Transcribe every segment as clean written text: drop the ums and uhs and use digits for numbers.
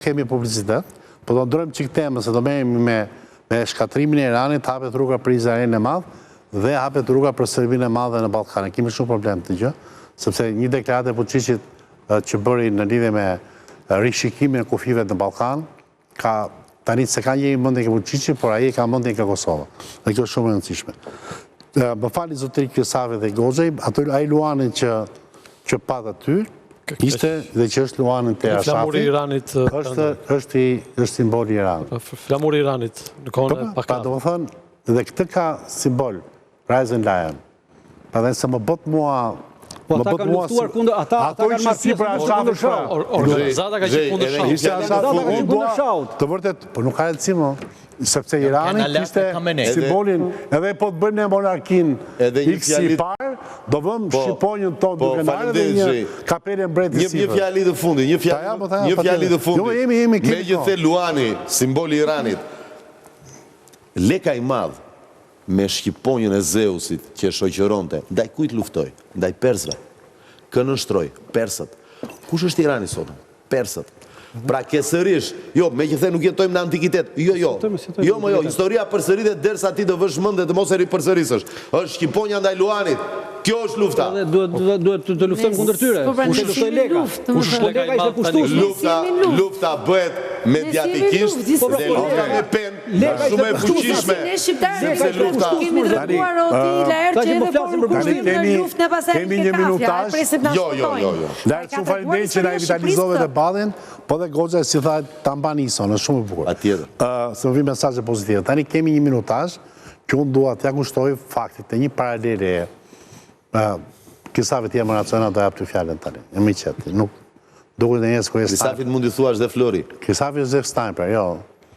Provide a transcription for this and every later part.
kemi publicitet, po do ndrojmë çik temën se do merremi me shkatrimin e Iranit, hapet rruga për Izraelin e madh dhe hapet rruga për Serbinë e madhe në Ballkan. Kemi shumë problem të gjë, sepse një deklaratë e Vučićit që bëri në lidhje me rishikimin e kufive në Ballkan, tani se ka një mendje ke Vučići, por ai ka mendje ke Kosova. Dhe kjo është shumë e rëndësishme. Më fali zotëri Kjosavi dhe Goxhaj, aty ai luanin që pat aty, ishte dhe që është luanën të Ashafi, është simboli i Iranit. Flamuri i Iranit në kohën e Pakistan. Do të thënë, dhe këtë ka simbol, Raisin Lion. Pa dhe se më bët mua... Po ata kanë luftuar kundër, ata kanë marrë pjesë kundër Shahut. Organizata ka qenë kundër Shahut. Të vërtet, po nuk ka rëndësi më, sepse Irani kishte simbolin, edhe po të bëjnë monarkin X i parë, do vëmë Shqiponjën tonë duke nare dhe një kapele mbreti sipër. Një fjali dhe fundi, një fjali dhe fundi. Me gjithë Luani, simboli Iranit, leka i madhë, me shqiponjën e Zeusit që shoqëronte, ndaj kujt luftoj? Ndaj persve. Kë nështroj? Persët. Kush është Irani sot? Persët. Pra kesërish, me që the nuk jetojmë në antikitet, historia përsëritet derisa ti të vësh mend dhe të mos e ripërsërisësh. Është shqiponja ndaj Luanit. Kjo është lufta. Duhet të luftojmë kundër tyre. Kush luftoi Leka? Kush Leka ishte pushtues? Lufta bëhet mediatikisht dhe lufta me penë shumë e fuqishme. Sepse lufta kemi dërguar Oti Laer që edhe po kushtim në luftë në pasaj kemi një minutash. Jo. Lartë shumë faleminderit që na vitalizove debatin, po dhe Goxha si tha ta mban Ison, është shumë e bukur. Patjetër. Se më vi mesazhe pozitive. Tani kemi një minutash që unë dua t'ja kushtoj faktit të një paralele. Kjosavi t'jem racional do jap ty fjalën tani. E më qetë. Nuk duket në jesë kur është. Kjosavit mund i thuash dhe Flori. Kjosavi është dhe sniper, jo.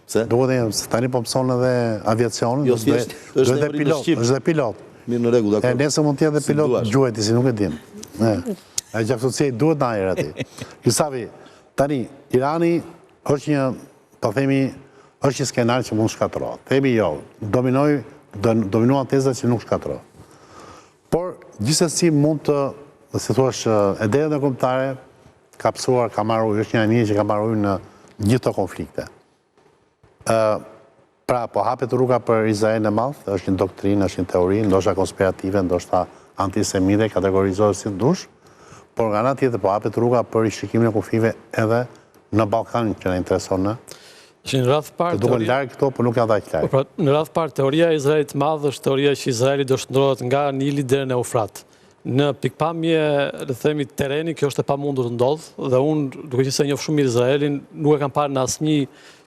Se? Duket në tani po mëson edhe aviacionin. Jo, është dhe pilot. Është dhe pilot. Mirë në rregull, dakor. Nesër mund t'jetë dhe pilot gjuhëti, si nuk e dim. A gjaktësia duhet në ajër aty. Kjosavi, tani Irani është një, po themi, është një skenar që mund shkatërrohet. Themi jo, dominuan tezat që nuk shkatërrohet. Por, gjithsesi mund të, si thuash, ideja në kombëtare ka pësuar, ka marrë ujë, është një anije që ka marrë ujë në gjithë të konflikte. Pra, po hapet rruga për Izrael e madh, është një doktrinë, është një teori, ndoshta konspirative, ndoshta antisemite, kategorizohet si dush, por nga ana tjetër po hapet rruga për rishikimin e kufive edhe në Ballkan që na intereson ne. Në radh parë duken larg këto, por nuk janë aq larg. Në radh parë teoria e Izraelit të madh është teoria që Izraeli do shndrohet nga Nili deri në Eufrat. Në pikpamje, le të themi, terreni, kjo është e pamundur të ndodhë, dhe unë, duke që se njoh shumë mirë Izraelin, nuk e kam parë në asnjë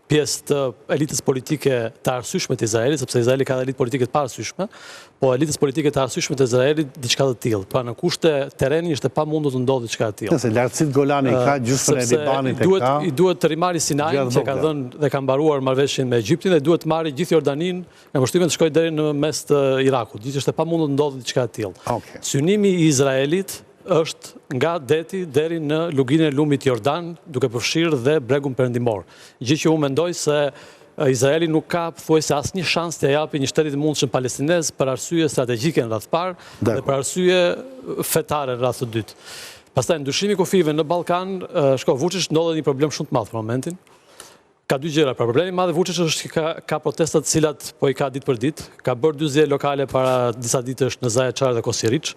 pjesë të elitës politike të arsyeshme të Izraelit, sepse Izraeli ka elitë politike të paarsyeshme, po elitës politike të arsyeshme të Izraelit diçka të tillë. Pra në kushte terreni është e pamundur të ndodhë diçka të tillë. Se lartësitë Golani ka, gjysmën e Libanit e ka. I duhet të rimari Sinain që ka dhënë dhe ka mbaruar marrëveshjen me Egjiptin dhe duhet të marrë gjithë Jordanin me mbështetjen të shkojë deri në mes të Irakut. Gjithë është e pamundur të ndodhë diçka të tillë. Synimi i Izraelit është nga deti deri në luginën e lumit Jordan, duke përfshirë dhe bregun perëndimor. Gjë që unë mendoj se Izraeli nuk ka thuajse asnjë shans të japi një shtetit mundshëm palestinez për arsye strategjike në radh parë dhe për arsye fetare në radh të dytë. Pastaj ndryshimi i kufive në Ballkan, Vučić ndodhet një problem shumë të madh për momentin. Ka dy gjëra. Problemi i madh i Vučić është që ka protesta të cilat po i ka ditë për ditë. Ka bërë 2 zgjedhje lokale para disa ditësh në Zaječar dhe Kosjerić.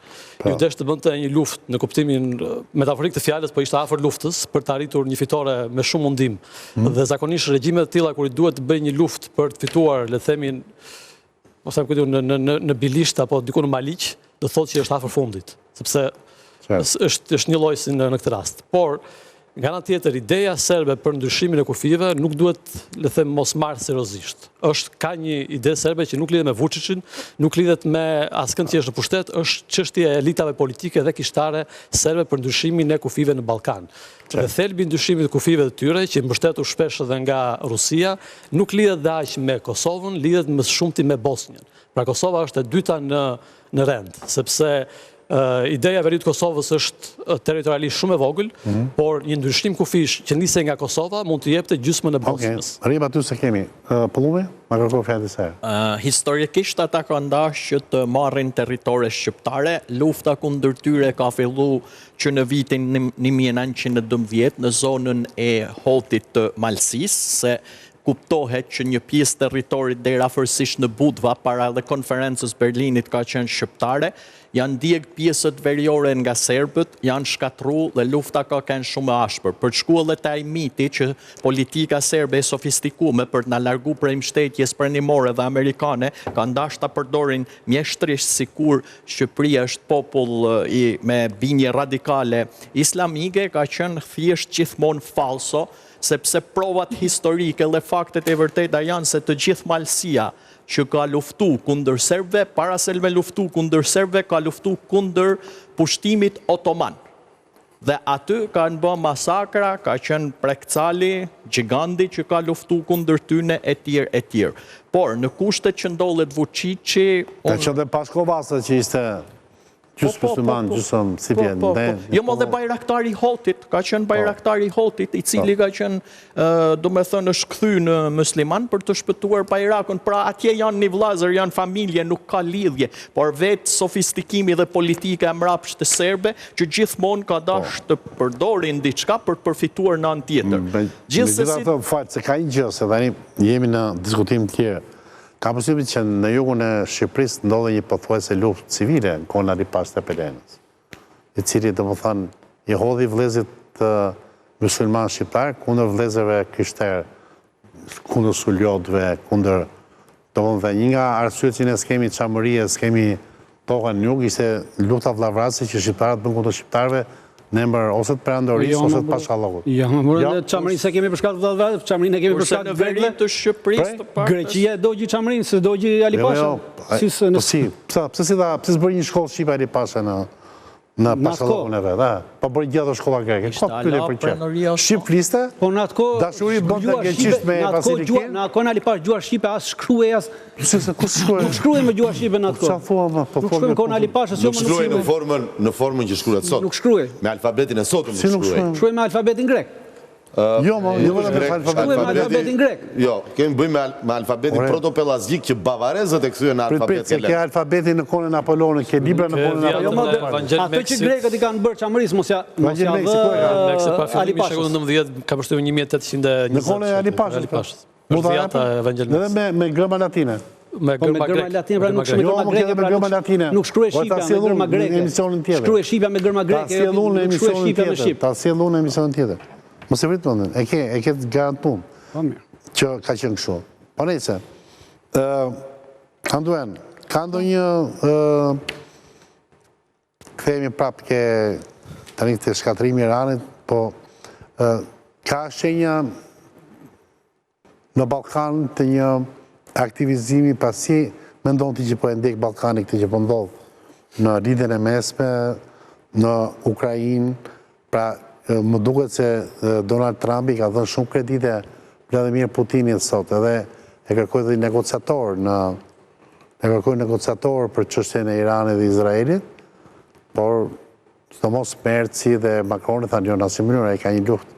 Ju desh të bënte një luftë në kuptimin metaforik të fjalës, po ishte afër luftës për të arritur një fitore me shumë mundim. Dhe zakonisht regjimet të tilla kur i duhet të bëjë një luftë për të fituar, le të themi, ose në Bilisht apo diku në Maliq, do thotë që është afër fundit, sepse është një lloj si në këtë rast. Por nga ana tjetër, ideja serbe për ndryshimin e kufive nuk duhet, le them, mos marrë seriozisht. Ka një ide serbe që nuk lidhet me Vučićin, nuk lidhet me askënd që është në pushtet, është çështja e elitave politike dhe kishtare serbe për ndryshimin e kufive në Ballkan. Dhe thelbi i ndryshimit të kufive të tyre, që mbështetur shpesh edhe nga Rusia, nuk lidhet dhe aq me Kosovën, lidhet më shumti me Bosnjën. Pra Kosova është e dyta në rend, sepse ideja e veriut Kosovës është territorialisht shumë e vogël, por një ndryshim kufish që nise nga Kosova mund të jepte gjysmën e Bosnjës. Rrim aty se kemi. Pëllumi, ma kërkoj fjalë disa. Historikisht ata kanë dashur që të marrin territore shqiptare. Lufta kundër tyre ka filluar që në vitin 1912 në zonën e Holltit të Malësisë, se kuptohet që një pjesë territorit deri afërsisht në Budva para edhe konferencës Berlinit ka qenë shqiptare, janë djeg pjesët veriore nga serbët, janë shkatru dhe lufta ka qenë shumë e ashpër. Për të shkuar edhe taj miti që politika serbe e sofistikume për të na largu prej mbështetjes prenimore dhe amerikane, kanë dashur ta përdorin mjeshtrisht sikur Shqipëria është popull me binje radikale islamike, ka qenë thjesht gjithmonë falso, sepse provat historike dhe faktet e vërteta janë se të gjithë Malësia që ka luftu kundër serbëve, para se me luftu kundër serbëve, ka luftu kundër pushtimit otoman. Dhe aty kanë bë masakra, ka qenë Prekcali, Gjigandi që ka luftu kundër tyne e tjerë e tjerë. Por në kushtet që ndollet Vučići... Ka që dhe Paskovasa që ishte... Gjusë musliman, gjusë si vjen. Jo më dhe bajraktari Hotit, ka qenë bajraktari Hotit, i cili ka qenë, do me thënë, është kthy në musliman për të shpëtuar Bajrakun. Pra atje janë një vllazër, janë familje, nuk ka lidhje, por vetë sofistikimi dhe politika e mrapsht të serbe, që gjithmonë ka dashur të përdorin diçka për të përfituar në anë tjetër. Gjithsesi, fakt se ka një gjë, se tani jemi në diskutim të tjerë. Ka përshtypjen që në jugun e Shqipërisë ndodhe një pothuajse luftë civile në kohën e ripas të Pelenës, i cili domethënë i hodhi vëllezërit të musliman shqiptar kundër vëllezërve krishterë, kundër suljotëve, kundër domethënë një nga arsyet që ne s'kemi çamërie, s'kemi tokën në jug, ishte lufta vllavrase që shqiptarët bën kundër shqiptarëve në emër ose të perandorisë ose të pashallokut. Jo, më mërë çamërinë se kemi për shkak të vllavrave, çamërinë e kemi për shkak të vegle të Shqipërisë të pak. Greqia dogji çamërinë, se dogji Ali Pasha. Pse s'bëri një shkollë shqipe Ali Pasha në pashallokun e vet, po bëri gjithë shkolla greke. Ka pyetje për çfarë? Shqip fliste? Po në atko dashuri bën të greqisht me Vasilikin. Në atko Ali Pasha gjuar shqipe as shkruaj as ku shkruaj? Nuk shkruaj me gjuar shqipe në atko. Çfarë thua më? Po shkruaj kohën Ali Pasha, nuk shkruaj në formën që shkruhet sot. Nuk shkruaj. Me alfabetin e sotëm nuk shkruaj. Shkruaj me alfabetin grek. Jo, me alfabetin grek. Jo, kemi bëjmë me alfabetin protopelazgjik që bavarezët e kthyen në alfabet helen. Ke alfabetin në kohën e Napoleonit, ke libra në kohën e Napoleonit. Ato që grekët i kanë bërë çamërisë, mos ja vë Ali Pasha. Ka përshtypjen 1800 në kohën e Ali Pashës. Edhe me grëma latine. Me gërma latine, pra nuk shkruaj me gërma latine. Nuk shkruaj shqipa me gërma greke. Shkruaj shqipa me gërma greke. Nuk shkruaj shqipa me shqip. Ta sjellun në emisionin tjetër. Mos e vrit mendën. E ke garantuar. Po mirë. Që ka qenë kështu. Po nejse. Anduan, ka ndonjë kthehemi prapë ke tani te shkatrimi i Iranit, po ka shenja në Ballkan të një aktivizimi pasi mendon ti që po e ndjek Ballkani këtë që po ndodh në lidhjen e mesme në Ukrainë, pra më duket se Donald Trump i ka dhënë shumë kredite Vladimir Putinit sot, edhe e kërkoi dhe negociator për çështjen e Iranit dhe Izraelit, por sidomos Merci dhe Macron thanë jo në asnjë mënyrë, ai ka një luftë,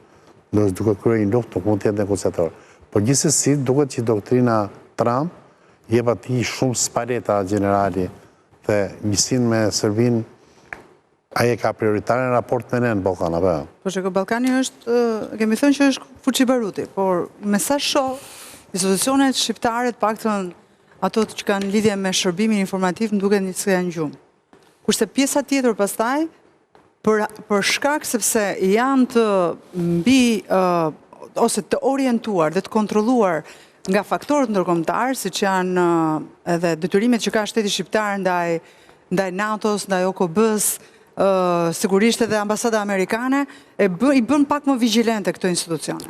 duke kryer një luftë, nuk mund të jetë negociator. Por gjithsesi duket që doktrina Trump jep atij shumë spaleta generali dhe njësinë me Serbinë. Aje ka prioritare në raport me ne në Balkan, apo? Po që Ballkani është, kemi thënë që është fuqi baruti, por me sa shoh, institucionet shqiptare, paktën ato që kanë lidhje me shërbimin informativ, më duket se janë gjumë. Kurse pjesa tjetër pastaj, për shkak sepse janë të mbi ose të orientuar dhe të kontrolluar nga faktorët ndërkombëtar, siç janë edhe detyrimet që ka shteti shqiptar ndaj NATO-s, ndaj OKB-s, sigurisht edhe ambasada amerikane, i bën pak më vigjilente këto institucione.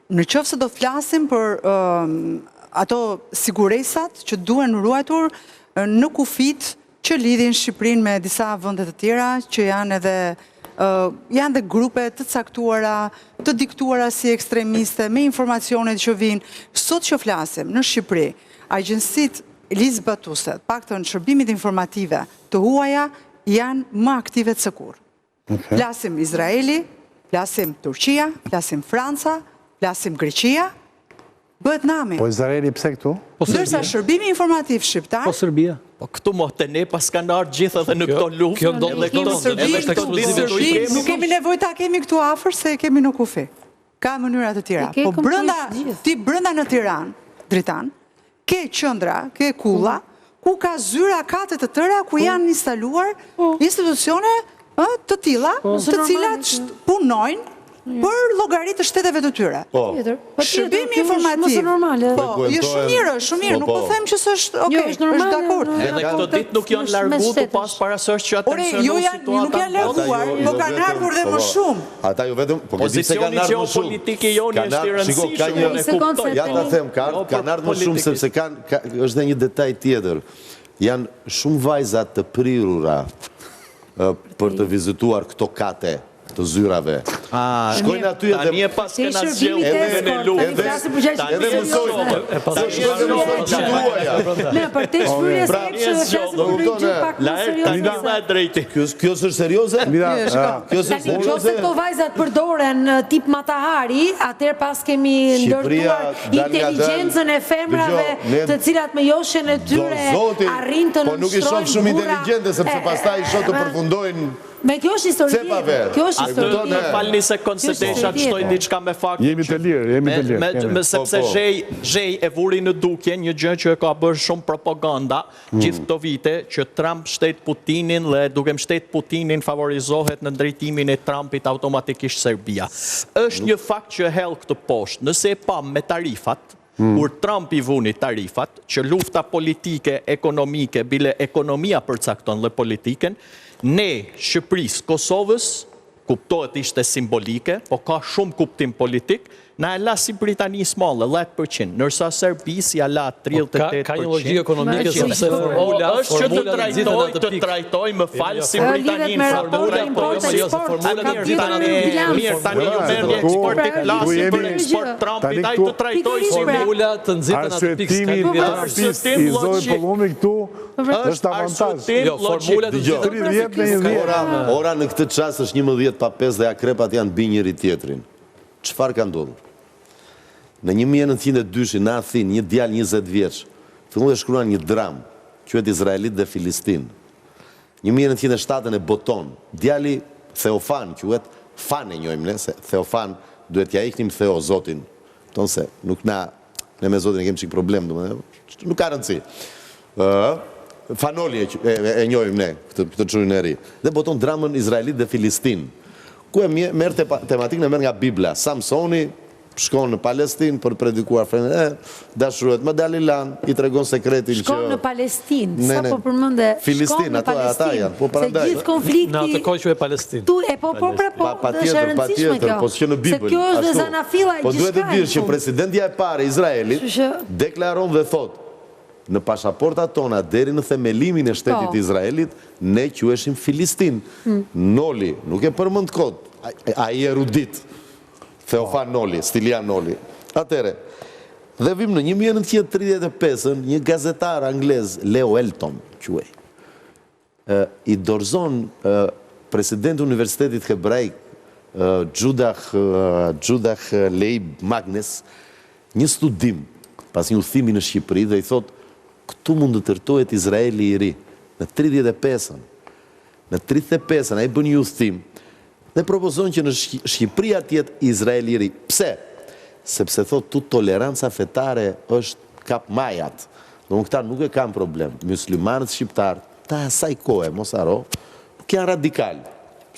Në qoftë se do flasim për ato siguresat që duhen ruajtur në kufit që lidhin Shqipërinë me disa vende të tjera, që janë edhe grupe të caktuara, të diktuara si ekstremiste, me informacionet që vinë. Sot që flasim në Shqipëri, agjensitë lizbatuese, paktën shërbimit informative të huaja, janë më aktive të sëkur. Flasim Izraeli, flasim Turqia, flasim Franca, flasim Greqia, bëhet nami. Po Izraeli pse këtu? Ndërsa shërbimi informativ shqiptar... Po Serbia? Po këtu mo të ne pas kanë ardhur gjithë edhe në këto luftë. Nuk kemi nevojë ta kemi këtu afër se e kemi në kufi. Ka mënyra të tjera. Po brenda në Tiranë, Dritan, ke qendra, ke kulla, ku ka zyra kate të tëra ku janë instaluar institucione të tilla, të cilat punojnë për llogaritë të shteteve të tyre. Shërbimi informativ. Po, jo shumë mirë, nuk po them që s'është okay, është dakord. Edhe këto ditë nuk janë larguar të pas parasysh që atencionon situata. Nuk janë larguar, po kanë ardhur dhe më shumë. Ata ju vetëm, po pozicioni geopolitik i joni është i rëndësishëm. Ja ta them, kanë ardhur më shumë sepse është edhe një detaj tjetër. Janë shumë vajza të prirura për të vizituar këto kate të zyrave. Shkojnë aty edhe... Tani e pas këna zgjellë edhe në luftë. Edhe mësojnë. Me, për te shpyrje se e që flasë për gjithë pak më serioze. Kjo është serioze? Kjo është serioze? Qose këto vajzat përdoren tip Matahari, atër pas kemi ndërtuar inteligencën e femrave të cilat me joshen e tyre arrin të po nuk i shoh shumë inteligente, sepse pastaj i shoh të përfundojnë. Me kjo është historie. Kjo është historie. Në falni se konsedesha të shtoj diçka me fakt. Jemi të lirë. Sepse Zhej e vuri në dukje një gjë që e ka bërë shumë propaganda gjithë këto vite, që Trump shtet Putinin dhe duke shtet Putinin favorizohet në drejtimin e Trumpit automatikisht Serbia. Është një fakt që hell këtë poshtë. Nëse e pam me tarifat, kur Trump i vuni tarifat, që lufta politike, ekonomike, bile ekonomia përcakton dhe politiken, ne, Shqipërisë, Kosovës, kuptohet ishte simbolike, po ka shumë kuptim politik, na e la si Britani smalle, 10%, nërsa Serbisë ja la 38%. Ka një logjikë ekonomike sepse formula është që të trajtoj më falë si Britani në formula, mirë, tani ju merë një eksportit lasin për eksport Trumpit, a i të trajtoj si formula të nëzitën atë arsyetimi Trumpist i Zoj Pëllumi këtu është avantazh. Ora në këtë qas është 11 pa 5 dhe akrepat janë bi njëri tjetrin. Qëfar ka ndodhur? Në 1902 në Athin, një djalë 20 vjeç, fillu dhe shkruan një dram, quhet Izraelit dhe Filistin. 1907 e boton, djali Theofan, quhet Fan e njojmë ne, se Theofan duhet ja iknim Theo Zotin. Tonë se, nuk ne me Zotin e kemë qik problem, nuk ka rëndësi. Fanoli e njojmë ne, këtë qërin e ri. Dhe boton dramën Izraelit dhe Filistin, ku e merë tematikën e merë nga Biblia. Samsoni shkon në Palestinë për predikuar frenë, dashuruhet më Dalilan, i tregon sekretin që... Shkon në Palestinë, sa po përmënde... Filistin, ato ata janë, po parandaj. Se gjithë konflikti... Në atë kohë që e Palestinë. Tu, e po, dhe është e rëndësishme kjo. Po që në Bibël. Se kjo është dhe zanafila i po duhet të dirë që presidentja e pare Izraelit deklaron dhe thot, në pasaporta tona, deri në themelimin e shtetit Izraelit, ne queshim Filistin. Noli, nuk e përmënd kod, a i erudit, Theofan Noli, Stilian Noli. Atere, dhe vim në 1935, një gazetar anglez, Leo Elton, quej, i dorzon president Universitetit Hebraik, Judah Leib Magnes, një studim, pas një uthimi në Shqipëri, dhe i thot, këtu mund të tërtohet Izraeli i ri, në 35-ën. Në 35-ën, a i bën një uthtim, dhe propozon që në Shqipëria tjetë Izraeli i ri. Pse? Sepse thot, tu toleranca fetare është kap majat. Dhe më këta nuk e kam problem. Muslimanët shqiptarë, ta asaj kohë, mos aro, nuk janë radikal.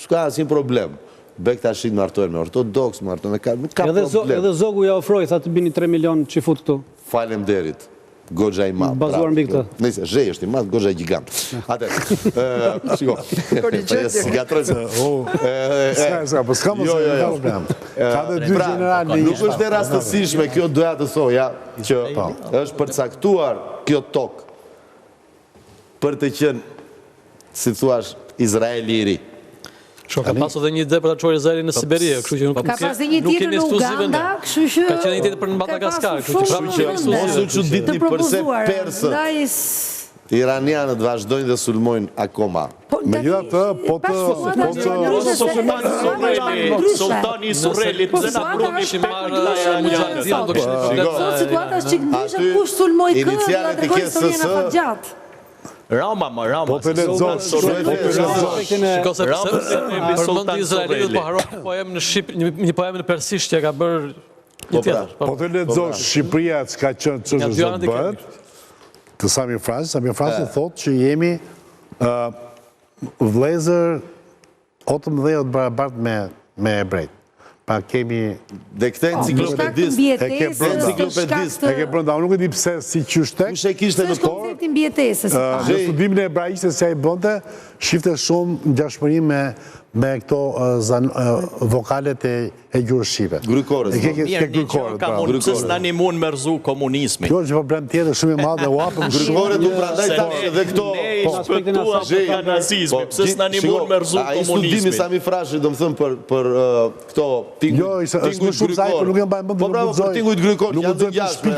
Shka asin problem. Bek të ashit martojnë me ortodoks, martojnë me ka, nuk ka problem. Edhe Zogu ja ofroj, tha të bini 3 milion që fut këtu. Falem derit. Gogja i madhë. Bazuar mbi këtë. Nëse, zhej është i madhë, gogja i gjigant. Ate, shiko. Ska, po s'ka më se një problem. Ka dhe dy general në nuk është e rastësishme, kjo doja të thoja, që është përcaktuar kjo tokë për të qenë, si thuash, Izraeli i ri. Ka pasu dhe një ide për të qojë Izraelin në Siberia, kështu që nuk keni ekskluzive në. Ka qenë një tjetër për në Madagaskar, kështu që prapë nuk keni ekskluzive. Mosu që ditni përse persët iranianët vazhdojnë dhe sulmojnë akoma. Me gjitha të, Sultani Surrelit dhe na pruni që marë situata është që ndishtë kush sulmoj këtë dhe të kojë historien e fat gjatë. Rama. Po të letëzosh, Shiko se përmëndi Izraelitet po harojnë një poem në persisht që ka bërë një tjetër. Po të letëzosh Shqipëria që ka qënë që është bërë, të Samir Frasi thotë që jemi vlezër 18 barabartë me ebrejt. Pa kemi... Dhe këte enciklopedist, e ke brënda, unë nuk e di pse si qyshtek. Kushe kishte në porë? Në studimin e ebraisë se e bënte, shifte shumë ngjashmëri me këto vokalet e gjurë shqipe. Grykore. Mirë, një që ka mundë pësës në një mund mërzu komunizmi. Kjo është problem tjetër shumë i madhe, u apëm grykore të prandaj tash dhe këto... Ne i shpëtua për nazizmi, pësës në një mund mërzu komunizmi. A i studimi Sami Frashi, do më thëmë për këto tingujt grykor. Po bravo, për tingujt grykor, janë të gjashme.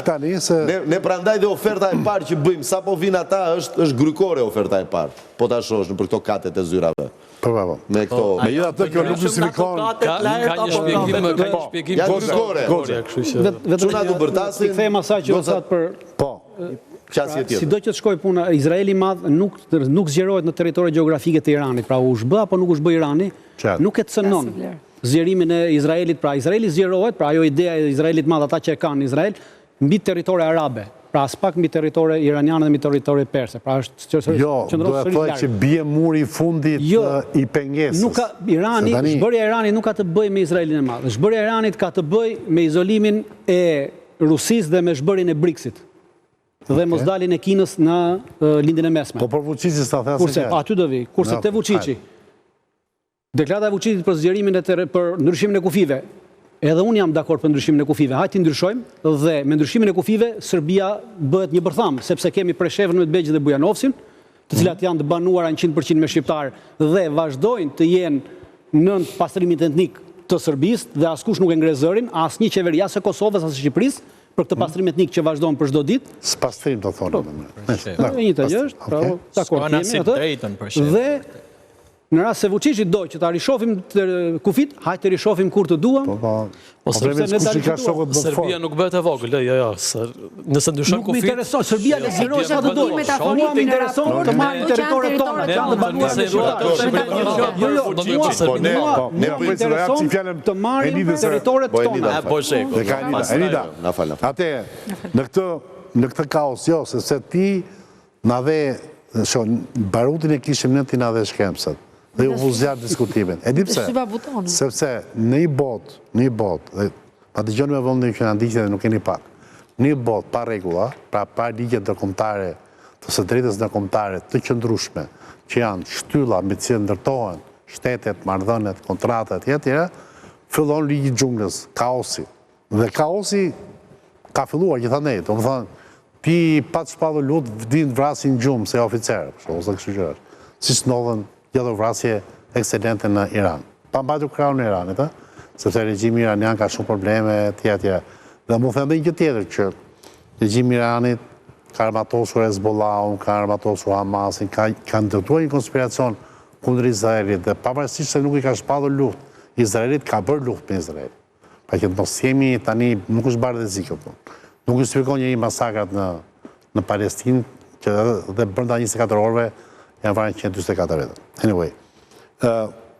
Ne prandaj dhe oferta e parë që bëjmë, sa po vinë ata është grykore oferta e parë. Po ta shosh në për këto katet e zyrave. Me këto... Me gjitha të kjo nuk justifikon... Ka një shpjegim... Janë grykore. Quna du bërtasin... Këthejmë asaj që nësat për... Po. Si do që të shkoj puna, Izraeli madhë nuk zgjerohet në teritori geografike të Iranit, pra u shbë apo nuk u shbë Irani, nuk e të cënon zgjerimin e Izraelit, pra Izraeli zgjerohet, pra ajo ideja e Izraelit madhë ata që e kanë në Izrael, mbi teritori arabe. Pra as pak mbi territore iraniane dhe mbi territore perse. Jo, do e thoj që bie muri fundit i pengesës. Shbërja Irani nuk ka të bëj me Izraelin e madhë. Shbërja Iranit ka të bëj me izolimin e Rusis dhe me shbërin e Briksit. Dhe mos dalin e Kinës në lindin e mesme. Po për Vučići s'ta thasë kurse, aty do vi, kurse te Vučići. Deklarata e Vučićit për zgjerimin e për ndryshimin e kufive. Edhe unë jam dakord për ndryshimin e kufive. Hajtë të ndryshojmë dhe me ndryshimin e kufive Serbia bëhet një bërtham, sepse kemi Preshevën, Medbegjë dhe Bujanovsin, të cilat janë të banuara 100% me shqiptarë dhe vazhdojnë të jenë në pastrimin etnik të Serbisë dhe askush nuk e ngre zërin, asnjë qeveri as e Kosovës as e Shqipërisë për këtë pastrim etnik që vazhdon për çdo ditë. Pastrim do thonë. Një të gjë është, dakord kemi atë. Dhe në rast se Vučići doj që ta rishofim kufit, hajtë të rishofim kur të duam. Serbia nuk bëhet e vogël, nëse ndryshon kufit... Nuk më intereson, Serbia në zgjiroj që të doj. Mua më intereson të marrin teritoret tona, që janë të banuara me shqiptarë. Mua më intereson të marrin teritoret tona. Enida, ate, në këtë kaos, jo, se ti në dhe, barutin e kishim në ti në dhe shkemësat. Dhe u vuzjarë diskutimin. E di pse? Sepse në i bot, pa të gjënë me vëndin që në ndikje dhe nuk e një pak, një bot pa regula, pra pa ligje ndërkombëtare, të së drejtës ndërkombëtare të qëndrushme, që janë shtylla me cilë ndërtohen, shtetet, marrëdhënet, kontratet, jetëra, fillon ligji xhunglës, kaosi. Dhe kaosi ka filluar gjithandej, do më thënë, ti pa të shpadhu lutë, vdinë vrasin gjumë se oficerë, ose kështu gjërë, si s'nodhen gjithë vrasje ekselente në Iran. Pa mbajtur krahun në Iranit, sepse regjimi iranian ka shumë probleme, tjetja. Dhe mu thëmë dhe një tjetër që regjimi Iranit ka armatosur Hezbollahun, ka armatosur Hamasin, ka ndërtuar një konspiracion kundër Izraelit, dhe pavarësisht se nuk i ka shpadhur luftë, Izraelit ka bërë luftë me Izraelit. Pa që mos jemi tani, nuk është barë dhe zikë. Nuk justifikon një masakrat në Palestinë, që dhe brenda 24 orëve janë varën 124 vetë. Anyway,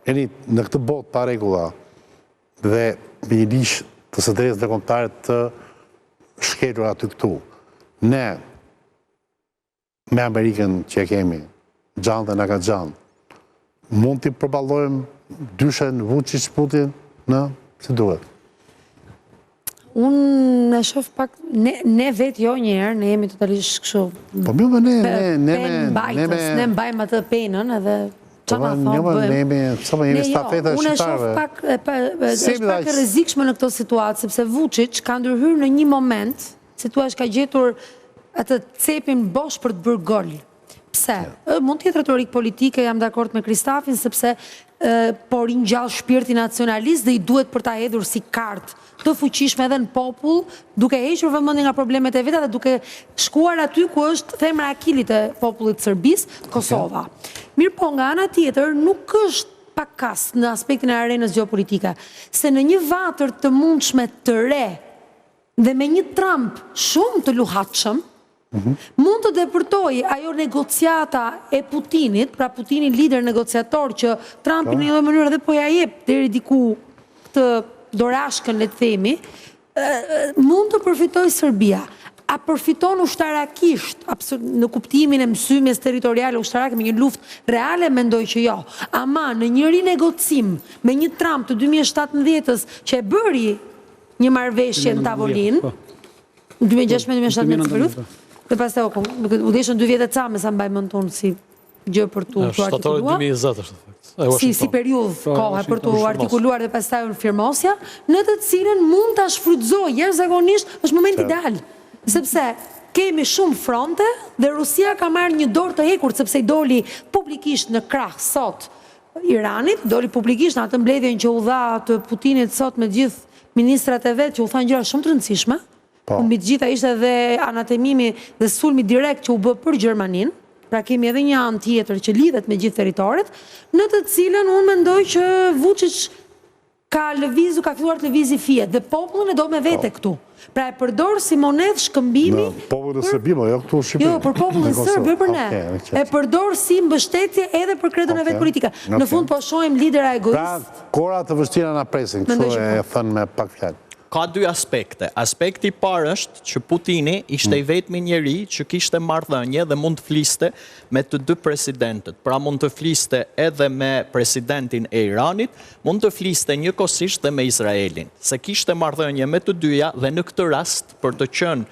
në këtë botë pa regula dhe me një lish të së drejtës ndërkombëtare të shkelur aty këtu, ne me Amerikën që e kemi, gjanë dhe nga ka gjanë, mund t'i përballojmë dyshen Vučić Putin në si duhet? Unë në shof pak, ne vetë jo njerë, ne jemi totalisht këshu pen bajtës, ne mbajmë atë penën edhe që ma thonë bëjmë. Unë e shof pak e rrezikshme në këto situatë, sepse Vučić ka ndërhyrë në një moment, si tu ka gjetur atë cepin bosh për të bërë gol. Pse? Mund t'jetë retorik politike, jam dakord me Kristafin, sepse por i ngjall shpirti nacionalist dhe i duhet për ta hedhur si kartë të fuqishme edhe në popull, duke hequr vëmendjen nga problemet e veta dhe duke shkuar aty ku është themra e akilit e popullit serbis, Kosova. Mirë po, nga ana tjetër, nuk është pakas në aspektin e arenës gjeopolitike, se në një vatër të mundshme të re dhe me një Trump shumë të luhatshëm, mund të depërtoj ajo negociata e Putinit, pra Putinin lider negociator që Trumpi në një mënyrë edhe po ja jep deri diku këtë dorashkën, le të themi, mund të përfitoj Serbia. A përfiton ushtarakisht, në kuptimin e mësymjes territoriale ushtarake me një luftë reale, mendoj që jo. Ama në një rinegocim me një Trump të 2017-ës që e bëri një marrëveshje në tavolinë, 2016-2017 periudhë, dhe pas të u deshën 2 vjetë e ca me sa mbaj mëntonë si gjë për të artikuluar. 2020 është. Si periudhë kohë për të artikuluar dhe pas taj unë firmosja, në të cilën mund të shfrytëzoj, jashtëzakonisht është moment ideal. Sepse kemi shumë fronte dhe Rusia ka marrë një dorë të hekur, sepse i doli publikisht në krah sot Iranit, doli publikisht në atë mbledhjen që u dha të Putinit sot me gjithë ministrat e vetë që u thanë gjëra shumë të rëndësishme. Mbi të gjitha ishte edhe anatemimi dhe sulmi direkt që u bë për Gjermaninë. Pra kemi edhe një anë tjetër që lidhet me gjithë territoret, në të cilën unë mendoj që Vučić ka filluar të lëvizi fije, dhe popullin e do me vete këtu. Pra e përdor si monedhë shkëmbimi... Popullin e Serbisë, jo këtu në Shqipëri. Jo, për popullin sërbë, për ne. E përdor si mbështetje edhe për kredën e vetë politike. Në fund po shohim lidera egoist. Pra, kora të vështira na presin, kështu e thënë me pak fjalë. Ka 2 aspekte. Aspekti parë është që Putini ishte i vetmi njeri që kishte marrëdhënie dhe mund të fliste me të 2 presidentët. Pra mund të fliste edhe me presidentin e Iranit, mund të fliste njëkohësisht dhe me Izraelin. Se kishte marrëdhënie me të dyja dhe në këtë rast për të qenë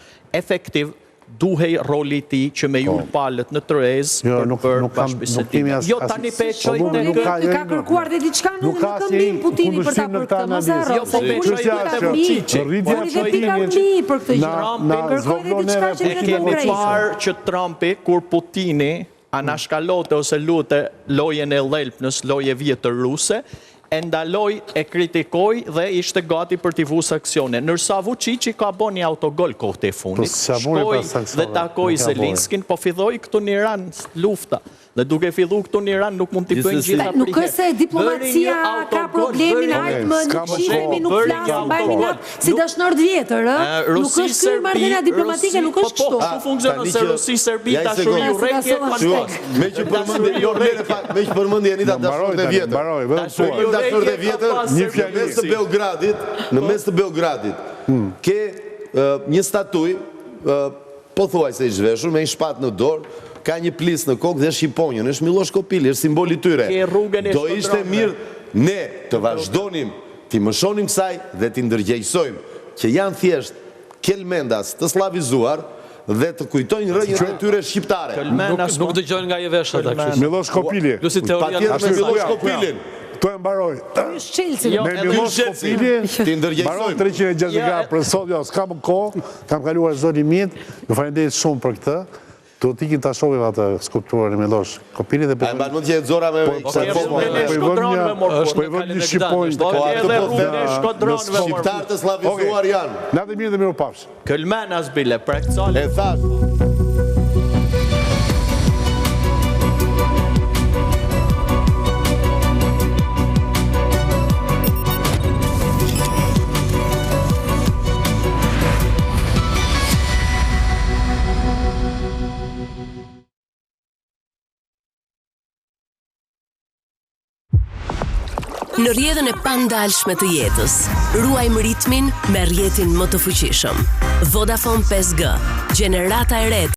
efektiv duhej roli ti që me jurë palët në tërez për bashkëbisedime. Jo, tani pe qojnë në këtë... Ka kërkuar dhe diçka në këmbim Putini për ta për këtë, mos e arro. Se politika ka mi për këtë gjë. Kërkoj dhe diçka që në të kemi parë që Trumpi, kur Putini anashkalote ose lute lojen e Lelpnës, loje vjetër ruse, e ndaloj, e kritikoj dhe ishte gati për t'i vusë aksione. Nërsa Vučić ka bo një autogol kohët e funit, shkoj dhe takoj Zelinskin, po filloj këtu në Iran lufta. Dhe duke fillu këtu në Iran nuk mund t'i bëjnë gjitha prihet. Nuk është se diplomacia ka problemin ajtë më në qifemi, nuk flasë, mbajmi natë si dashnor vjetër, nuk është kërë marrëdhënia diplomatike, nuk është kështu. Po funksionon se Rusi-Serbi ta shumë ju rejke, me që përmëndje një dashnor të vjetër. Dashnor të vjetër, në mes të Beogradit, ke një statuj, po thuaj se i zhveshur, me një shpat në dorë, ka një plis në kokë dhe shqiponjën, është Miloš Kopili, është simboli tyre. Do ishte mirë ne të vazhdonim, t'i mëshonim kësaj dhe t'i ndërgjegjsojmë, që janë thjesht kelmendas të slavizuar dhe të kujtojnë rënjën e tyre shqiptare. Nuk dëgjojnë nga i veshë ata kështu. Miloš Kopili. Patjetër me Miloš Kopilin. To e mbaroj. Me Miloš Kopilin, mbaroj 360 gradë për sot, jo, s'kam kohë, kam kaluar zoni mitë, ju falenderit shumë për këtë. Do t'ikin të shohim atë skulpturën e Miloš Kopili dhe për... A mba mund t'jetë zora me... Po i vëm një shqiponjë... Shqiptar të slavizuar janë. Natë mirë dhe miru pafsh. Këllmen asbile, prekcali. E thash. Në rrjedhën e pandalshme të jetës, ruajmë ritmin me rrjetin më të fuqishëm. Vodafone 5G, gjenerata e re